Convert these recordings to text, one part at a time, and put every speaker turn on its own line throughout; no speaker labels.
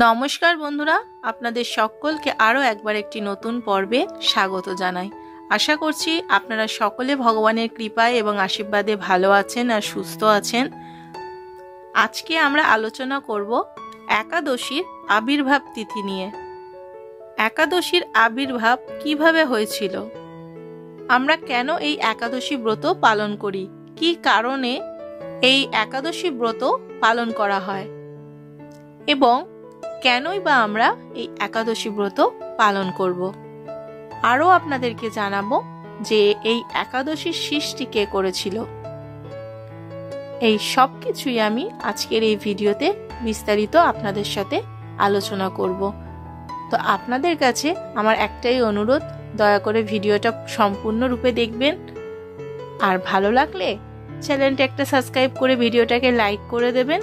নমস্কার বন্ধুরা, আপনাদের সকলকে আরও একবার একটি নতুন পর্বে স্বাগত জানাই। আশা করছি আপনারা সকলে ভগবানের কৃপায় এবং আশীর্বাদে ভালো আছেন আর সুস্থ আছেন। আজকে আমরা আলোচনা করব একাদশীর আবির্ভাব তিথি নিয়ে। একাদশীর আবির্ভাব কিভাবে হয়েছিল, আমরা কেন এই একাদশী ব্রত পালন করি, কী কারণে এই একাদশী ব্রত পালন করা হয় এবং কেনই বা আমরা এই একাদশী ব্রত পালন করব। আরও আপনাদেরকে জানাবো যে এই একাদশীর সৃষ্টি কে করেছিল। এই সব কিছুই আমি আজকের এই ভিডিওতে বিস্তারিত আপনাদের সাথে আলোচনা করব। তো আপনাদের কাছে আমার একটাই অনুরোধ, দয়া করে ভিডিওটা সম্পূর্ণরূপে দেখবেন, আর ভালো লাগলে চ্যানেলটা একটা সাবস্ক্রাইব করে ভিডিওটাকে লাইক করে দেবেন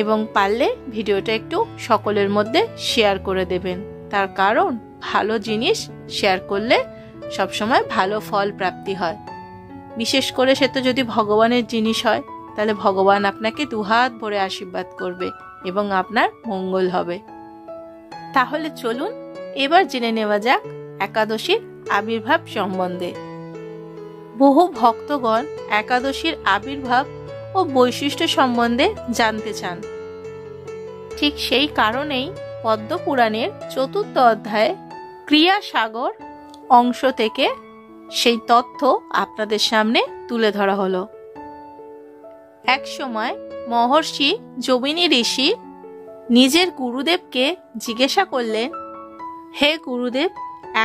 এবং পারলে ভিডিওটা একটু সকলের মধ্যে শেয়ার করে দেবেন। তার কারণ ভালো জিনিস শেয়ার করলে সবসময় ভালো ফল প্রাপ্তি হয়। বিশেষ করে সে তো যদি ভগবানের জিনিস হয়, তাহলে ভগবান আপনাকে দুহাত ভরে আশীর্বাদ করবে এবং আপনার মঙ্গল হবে। তাহলে চলুন এবার জেনে নেওয়া যাক একাদশীর আবির্ভাব সম্বন্ধে। বহু ভক্তগণ একাদশীর আবির্ভাব ও বৈশিষ্ট্য সম্বন্ধে জানতে চান। ঠিক সেই কারণেই পদ্মপুরাণের ৪র্থ অধ্যায়ে ক্রিয়াসাগর অংশ থেকে সেই তথ্য আপনাদের সামনে তুলে ধরা হলো। এক সময় মহর্ষি জমিনী ঋষি নিজের গুরুদেবকে জিজ্ঞাসা করলেন, হে গুরুদেব,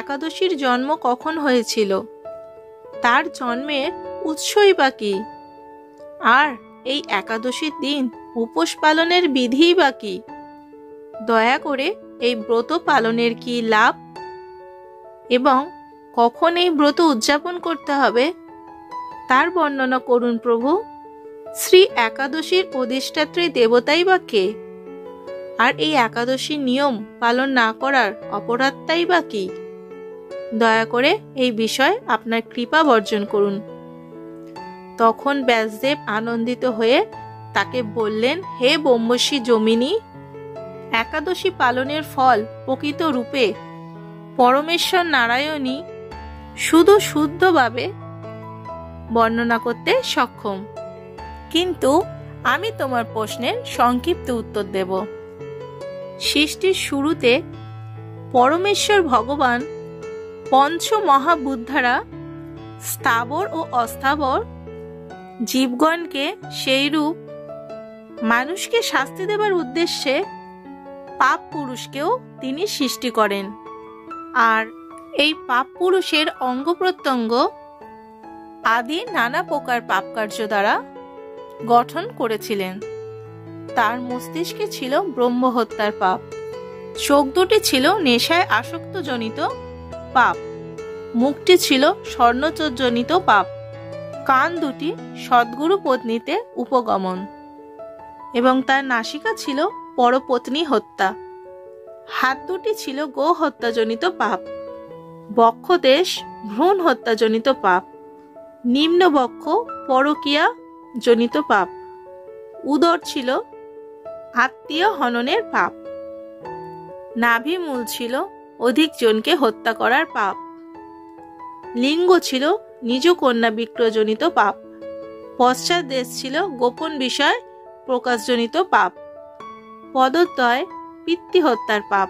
একাদশীর জন্ম কখন হয়েছিল? তার জন্মের উৎসই বা কি? আর এই একাদশীর দিন উপোস পালনের বিধিই বা কি? দয়া করে এই ব্রত পালনের কি লাভ এবং কখন এই ব্রত উদযাপন করতে হবে তার বর্ণনা করুন প্রভু। শ্রী একাদশীর অধিষ্ঠাত্রী দেবতাই বা কে? আর এই একাদশীর নিয়ম পালন না করার অপরাধটাই বা কি? দয়া করে এই বিষয়ে আপনার কৃপা বর্জন করুন। তখন ব্যাসদেব আনন্দিত হয়ে তাকে বললেন, হে ব্রহ্মর্ষি জমিনী, একাদশী পালনের ফল প্রকৃত রূপে পরমেশ্বর নারায়ণই শুধু শুদ্ধভাবে বর্ণনা করতে সক্ষম। কিন্তু আমি তোমার প্রশ্নের সংক্ষিপ্ত উত্তর দেব। সৃষ্টির শুরুতে পরমেশ্বর ভগবান পঞ্চ মহাভূত দ্বারা স্থাবর ও অস্থাবর জীবগণকে সেই রূপ মানুষকে শাস্তি দেবার উদ্দেশ্যে পাপ পুরুষকেও তিনি সৃষ্টি করেন। আর এই পাপ পুরুষের অঙ্গ প্রত্যঙ্গ আদি নানা প্রকার পাপকার্য দ্বারা গঠন করেছিলেন। তার মস্তিষ্কে ছিল ব্রহ্মহত্যার পাপ, চোখ দুটি ছিল নেশায় আসক্তজনিত পাপ, মুখটি ছিল স্বর্ণচোরজনিত পাপ, কান দুটি সদ্গুরু পত্নীতে উপগমন এবং তার নাসিকা ছিল পরপত্নী হত্যা, হাত দুটি ছিল গো হত্যাজনিত পাপ, বক্ষদেশ ভ্রূণ হত্যাজনিত পাপ, নিম্ন বক্ষ পরকীয়া জনিত পাপ, উদর ছিল আত্মীয় হননের পাপ, নাভিমূল ছিল অধিক জনকে হত্যা করার পাপ, লিঙ্গ ছিল নিজ কন্যা বিক্রয়জনিত পাপ, পশ্চাৎ দেশ ছিল গোপন বিষয় প্রকাশজনিত পাপ, পদদ্বয় পিতৃ হত্যার পাপ।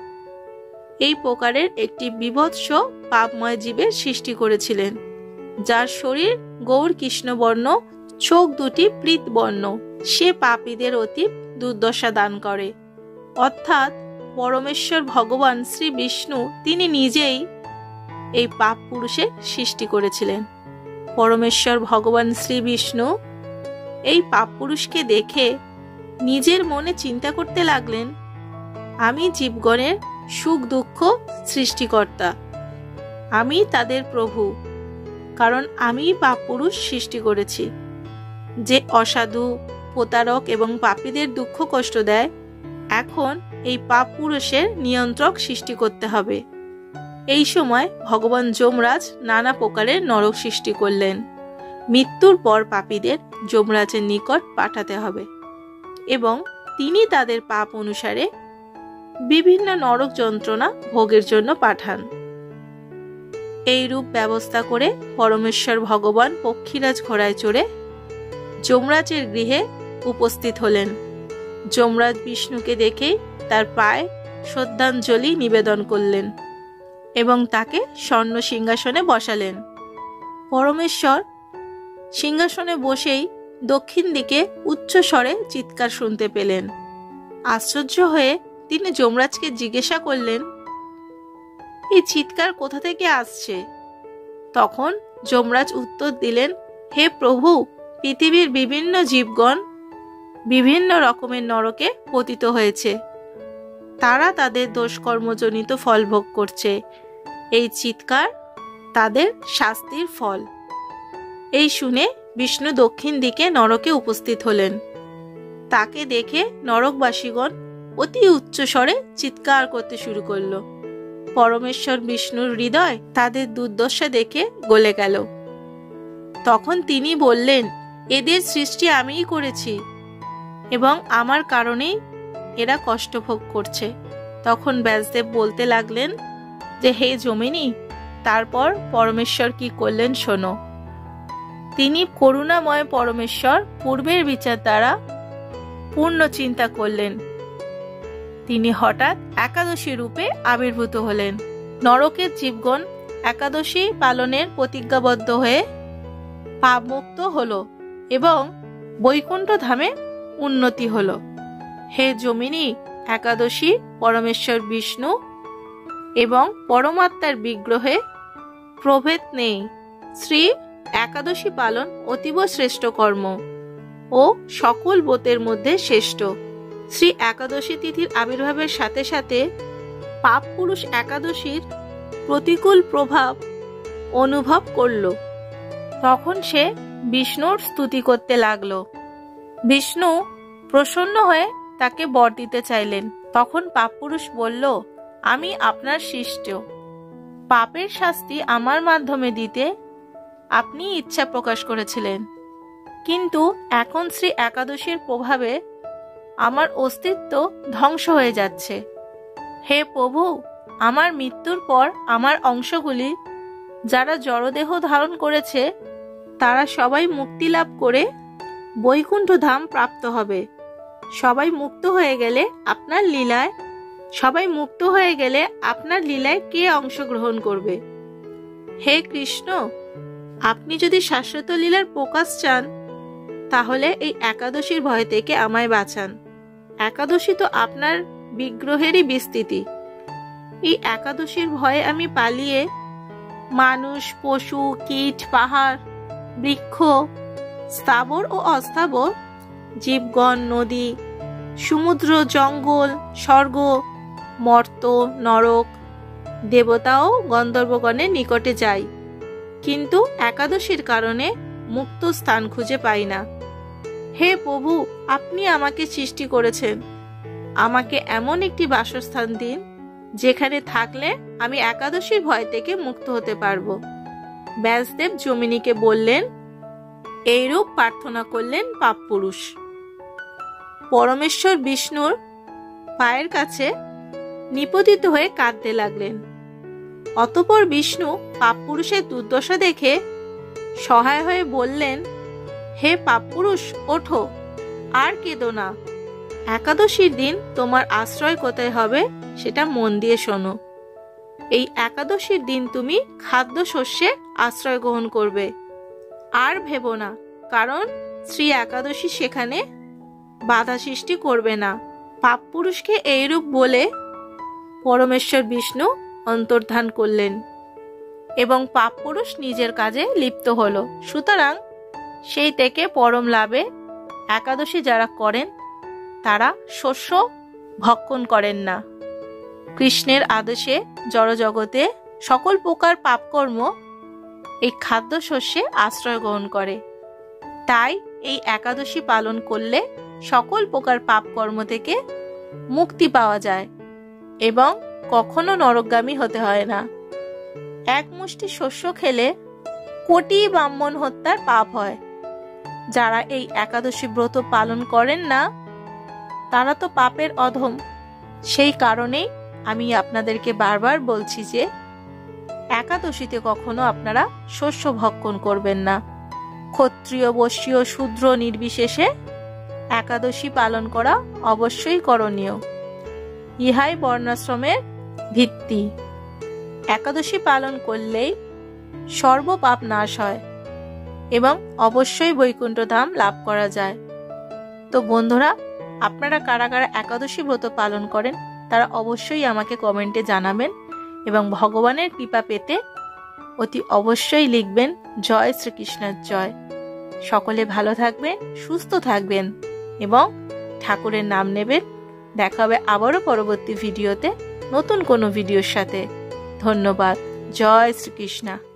এই প্রকারের একটি বিভৎস পাপময় জীবের সৃষ্টি করেছিলেন, যার শরীর গৌর কৃষ্ণবর্ণ, চোখ দুটি পীতবর্ণ। সে পাপীদের অতি দুর্দশা দান করে। অর্থাৎ পরমেশ্বর ভগবান শ্রী বিষ্ণু তিনি নিজেই এই পাপ পুরুষের সৃষ্টি করেছিলেন। পরমেশ্বর ভগবান শ্রী বিষ্ণু এই পাপ পুরুষকে দেখে নিজের মনে চিন্তা করতে লাগলেন, আমি জীবগণের সুখ দুঃখ সৃষ্টিকর্তা, আমি তাদের প্রভু, কারণ আমি পাপ পুরুষ সৃষ্টি করেছি যে অসাধু, প্রতারক এবং পাপীদের দুঃখ কষ্ট দেয়। এখন এই পাপ পুরুষের নিয়ন্ত্রক সৃষ্টি করতে হবে। এই সময় ভগবান যমরাজ নানা প্রকারের নরক সৃষ্টি করলেন। মৃত্যুর পর পাপীদের যমরাজের নিকট পাঠাতে হবে এবং তিনি তাদের পাপ অনুসারে বিভিন্ন নরক যন্ত্রণা ভোগের জন্য পাঠান। এই রূপ ব্যবস্থা করে পরমেশ্বর ভগবান পক্ষীরাজ ঘোড়ায় চড়ে যমরাজের গৃহে উপস্থিত হলেন। যমরাজ বিষ্ণুকে দেখেই তার পায়ে শ্রদ্ধাঞ্জলি নিবেদন করলেন এবং তাকে স্বর্ণ সিংহাসনে বসালেন। পরমেশ্বর সিংহাসনে বসেই দক্ষিণ দিকে উচ্চ স্বরে চিৎকার শুনতে পেলেন। আশ্চর্য হয়ে তিনি যমরাজকে জিজ্ঞাসা করলেন, এই চিৎকার কোথা থেকে আসছে? তখন যমরাজ উত্তর দিলেন, হে প্রভু, পৃথিবীর বিভিন্ন জীবগণ বিভিন্ন রকমের নরকে পতিত হয়েছে। তারা তাদের দোষকর্মজনিত ফল ভোগ করছে। এই চিৎকার তাদের শাস্তির ফল। এই শুনে বিষ্ণু দক্ষিণ দিকে নরকে উপস্থিত হলেন। তাকে দেখে নরকবাসীগণ অতি উচ্চ স্বরে চিৎকার করতে শুরু করল। পরমেশ্বর বিষ্ণুর হৃদয় তাদের দুর্দশা দেখে গলে গেল। তখন তিনি বললেন, এদের সৃষ্টি আমিই করেছি এবং আমার কারণেই এরা কষ্ট ভোগ করছে। তখন ব্যাসদেব বলতে লাগলেন যে, হে যমিনী, তারপর পরমেশ্বর কি করলেন শোনো। তিনি করুণাময় পরমেশ্বর পূর্বের বিচার দ্বারা পূর্ণ চিন্তা করলেন। তিনি হঠাৎ একাদশী রূপে আবির্ভূত হলেন। নরকের জীবগণ একাদশী পালনের প্রতিজ্ঞাবদ্ধ হয়ে পাপমুক্ত হলো এবং বৈকুণ্ঠ ধামে উন্নতি হলো। হে যমিনী, একাদশী পরমেশ্বর বিষ্ণু এবং পরমাত্মার বিগ্রহে প্রভেদ নেই। শ্রী একাদশী পালন অতীব শ্রেষ্ঠ কর্ম ও সকল ব্রতের মধ্যে শ্রেষ্ঠ। শ্রী একাদশী তিথির আবির্ভাবের সাথে সাথে পাপ পুরুষ একাদশীর প্রতিকূল প্রভাব অনুভব করল। তখন সে বিষ্ণুর স্তুতি করতে লাগল। বিষ্ণু প্রসন্ন হয়ে তাকে বর দিতে চাইলেন। তখন পাপপুরুষ বলল, আমি আপনার শিষ্য, পাপের শাস্তি আমার মাধ্যমে দিতে আপনি ইচ্ছা প্রকাশ করেছিলেন, কিন্তু এখন শ্রী একাদশীর প্রভাবে আমার অস্তিত্ব ধ্বংস হয়ে যাচ্ছে। হে প্রভু, আমার মৃত্যুর পর আমার অংশগুলি যারা জড়দেহ ধারণ করেছে তারা সবাই মুক্তি লাভ করে বৈকুণ্ঠ ধাম প্রাপ্ত হবে। সবাই মুক্ত হয়ে গেলে আপনার লীলায় কে অংশগ্রহণ করবে? হে কৃষ্ণ, আপনি যদি শাশ্বত লীলার প্রকাশ চান তাহলে এই একাদশীর ভয় থেকে আমায় বাঁচান। একাদশী তো আপনার বিগ্রহেরই বিস্তৃতি। এই একাদশীর ভয়ে আমি পালিয়ে মানুষ, পশু, কীট, পাহাড়, বৃক্ষ, স্থাবর ও অস্থাবর জীবগণ, নদী, সমুদ্র, জঙ্গল, স্বর্গ, মর্ত, নরক, দেবতা ও গন্ধর্বগণের নিকটে যাই, কিন্তু একাদশীর কারণে মুক্ত স্থান খুঁজে পাই না। হে প্রভু, আপনি আমাকে সৃষ্টি করেছেন, আমাকে এমন একটি বাসস্থান দিন যেখানে থাকলে আমি একাদশীর ভয় থেকে মুক্ত হতে পারবো। ব্যাসদেব যমিনীকে বললেন। এইরূপ প্রার্থনা করলেন পাপপুরুষ। পরমেশ্বর বিষ্ণুর পায়ের কাছে নিপতিত হয়ে কাঁদতে লাগলেন। অতঃপর বিষ্ণু পাপপুরুষের দুর্দশা দেখে সহায় হয়ে বললেন, হে পাপপুরুষ, ওঠো, আর কেঁদো না। একাদশীর দিন তোমার আশ্রয় কোথায় হবে সেটা মন দিয়ে শোনো। এই একাদশীর দিন তুমি খাদ্য শস্যে আশ্রয় গ্রহণ করবে। আর ভেবো না, কারণ শ্রী একাদশী সেখানে বাধা সৃষ্টি করবে না। পাপপুরুষকে এইরূপ বলে পরমেশ্বর বিষ্ণু অন্তর্ধান করলেন এবং পাপপুরুষ নিজের কাজে লিপ্ত হলো। সুতরাং সেই থেকে পরম লাভে একাদশী যারা করেন তারা শস্য ভক্ষণ করেন না। কৃষ্ণের আদেশে জড়জগতে সকল প্রকার পাপকর্ম এই খাদ্য শস্যে আশ্রয় গ্রহণ করে। তাই এই একাদশী পালন করলে সকল প্রকার পাপকর্ম থেকে মুক্তি পাওয়া যায় এবং কখনো নরকগামী হতে হয় না। এক মুষ্টি শস্য খেলে কোটি ব্রাহ্মণ হত্যার পাপ হয়। যারা এই একাদশী ব্রত পালন করেন না তারা তো পাপের অধম, সেই কারণেই আমি আপনাদেরকে বারবার বলছি যে একাদশীতে কখনো আপনারা শস্য ভক্ষণ করবেন না। ক্ষত্রিয়, বৈশ্য, শূদ্র নির্বিশেষে একাদশী পালন করা অবশ্যই করণীয়। ইহাই বর্ণাশ্রমের ভিত্তি। একাদশী পালন করলেই সর্বপাপ নাশ হয় এবং অবশ্যই বৈকুণ্ঠ ধাম লাভ করা যায়। তো বন্ধুরা, আপনারা কারা কারা একাদশী ব্রত পালন করেন তারা অবশ্যই আমাকে কমেন্টে জানাবেন এবং ভগবানের কৃপা পেতে অতি অবশ্যই লিখবেন জয় শ্রীকৃষ্ণের জয়। সকলে ভালো থাকবেন, সুস্থ থাকবেন এবং ঠাকুরের নাম নেবেন। দেখা হবে আবারও পরবর্তী ভিডিওতে নতুন কোনো ভিডিওর সাথে। ধন্যবাদ। জয় শ্রীকৃষ্ণ।